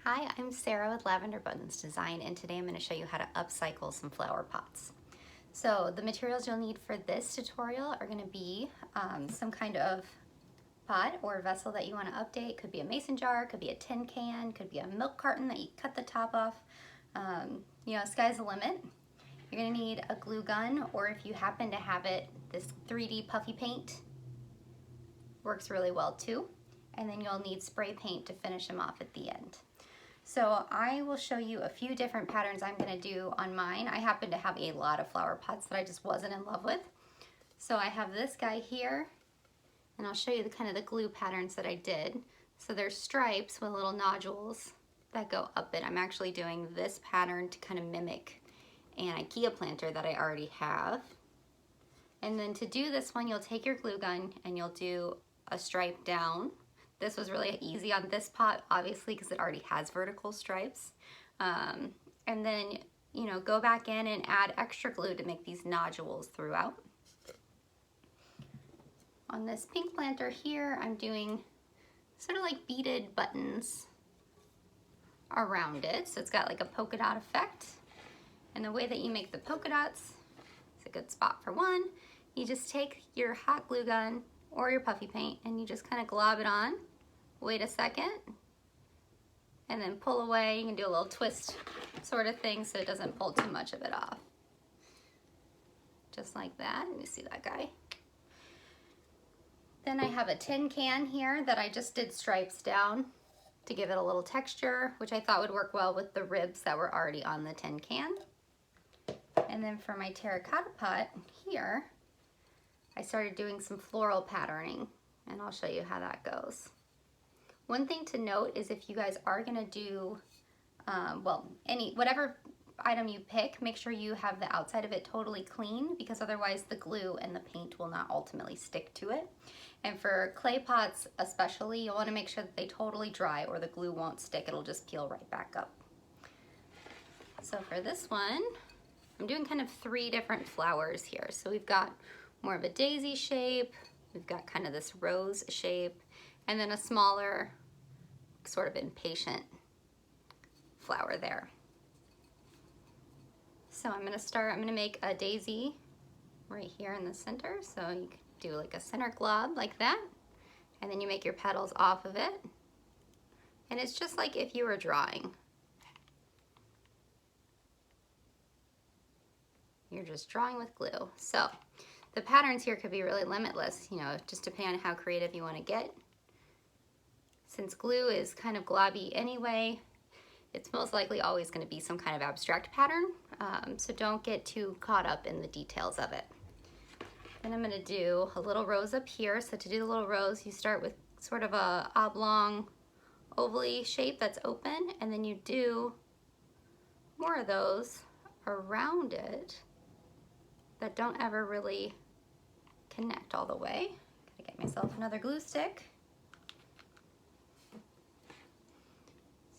Hi, I'm Sarah with Lavender Buttons Design, and today I'm going to show you how to upcycle some flower pots. So the materials you'll need for this tutorial are going to be some kind of pot or vessel that you want to update. Could be a mason jar, could be a tin can, could be a milk carton that you cut the top off. Sky's the limit. You're going to need a glue gun, or if you happen to have it, this 3D puffy paint works really well too. And then you'll need spray paint to finish them off at the end. So I will show you a few different patterns I'm going to do on mine. I happen to have a lot of flower pots that I just wasn't in love with. So I have this guy here, and I'll show you the kind of the glue patterns that I did. So there's stripes with little nodules that go up it. I'm actually doing this pattern to kind of mimic an IKEA planter that I already have. And then to do this one, you'll take your glue gun and you'll do a stripe down. This was really easy on this pot, obviously, because it already has vertical stripes. And then, go back in and add extra glue to make these nodules throughout. On this pink planter here, I'm doing sort of like beaded buttons around it. So it's got like a polka dot effect. And the way that you make the polka dots, it's a good spot for one. You just take your hot glue gun or your puffy paint and you just kind of glob it on. Wait a second, and then pull away. You can do a little twist sort of thing so it doesn't pull too much of it off. Just like that. Let me see that guy. Then I have a tin can here that I just did stripes down to give it a little texture, which I thought would work well with the ribs that were already on the tin can. And then for my terracotta pot here, I started doing some floral patterning, and I'll show you how that goes. One thing to note is if you guys are gonna do, whatever item you pick, make sure you have the outside of it totally clean, because otherwise the glue and the paint will not ultimately stick to it. And for clay pots especially, you'll wanna make sure that they totally dry or the glue won't stick, it'll just peel right back up. So for this one, I'm doing kind of 3 different flowers here. So we've got more of a daisy shape, we've got kind of this rose shape, and then a smaller sort of impatient flower there. So I'm gonna make a daisy right here in the center. So you can do like a center glob like that, and then you make your petals off of it. And it's just like if you were drawing. You're just drawing with glue. So the patterns here could be really limitless, just depending on how creative you want to get. Since glue is kind of globby anyway, it's most likely always going to be some kind of abstract pattern, so don't get too caught up in the details of it. Then I'm going to do a little rose up here. So to do the little rose, you start with sort of a oblong, oval-y shape that's open, and then you do more of those around it that don't ever really connect all the way. Gotta get myself another glue stick.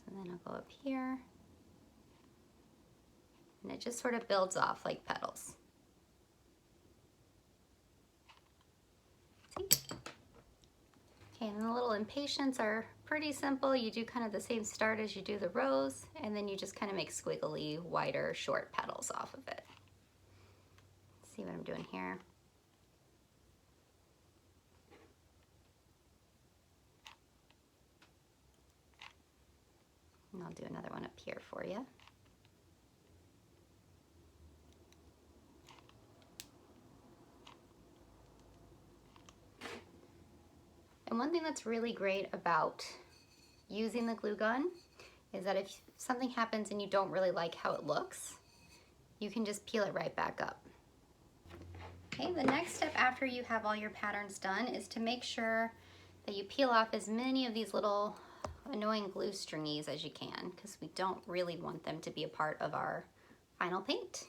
So then I'll go up here, and it just sort of builds off like petals. See? Okay, and the little impatiens are pretty simple. You do kind of the same start as you do the rose, and then you just kind of make squiggly, wider, short petals off of it. See what I'm doing here? And I'll do another one up here for you. And one thing that's really great about using the glue gun is that if something happens and you don't really like how it looks, you can just peel it right back up. Okay, the next step after you have all your patterns done is to make sure that you peel off as many of these little annoying glue stringies as you can, because we don't really want them to be a part of our final paint.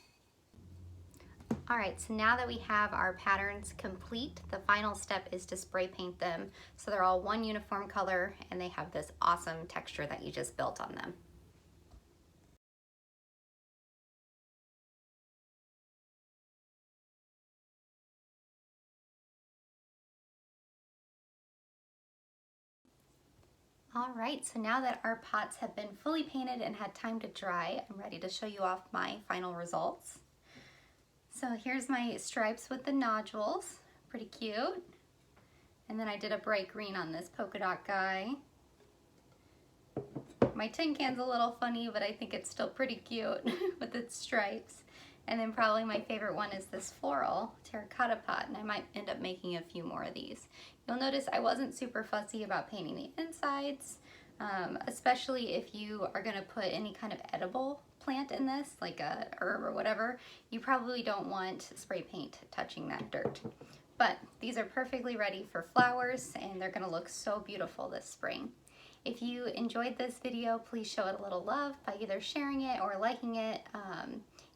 All right, so now that we have our patterns complete, the final step is to spray paint them so they're all one uniform color and they have this awesome texture that you just built on them. All right, so now that our pots have been fully painted and had time to dry, I'm ready to show you off my final results. So here's my stripes with the nodules, pretty cute. And then I did a bright green on this polka dot guy. My tin can's a little funny, but I think it's still pretty cute with its stripes. And then probably my favorite one is this floral terracotta pot, and I might end up making a few more of these. You'll notice I wasn't super fussy about painting the insides, especially if you are gonna put any kind of edible plant in this, like a herb or whatever. You probably don't want spray paint touching that dirt. But these are perfectly ready for flowers, and they're gonna look so beautiful this spring. If you enjoyed this video, please show it a little love by either sharing it or liking it.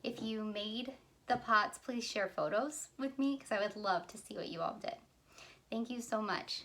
If you made the pots, please share photos with me because I would love to see what you all did. Thank you so much.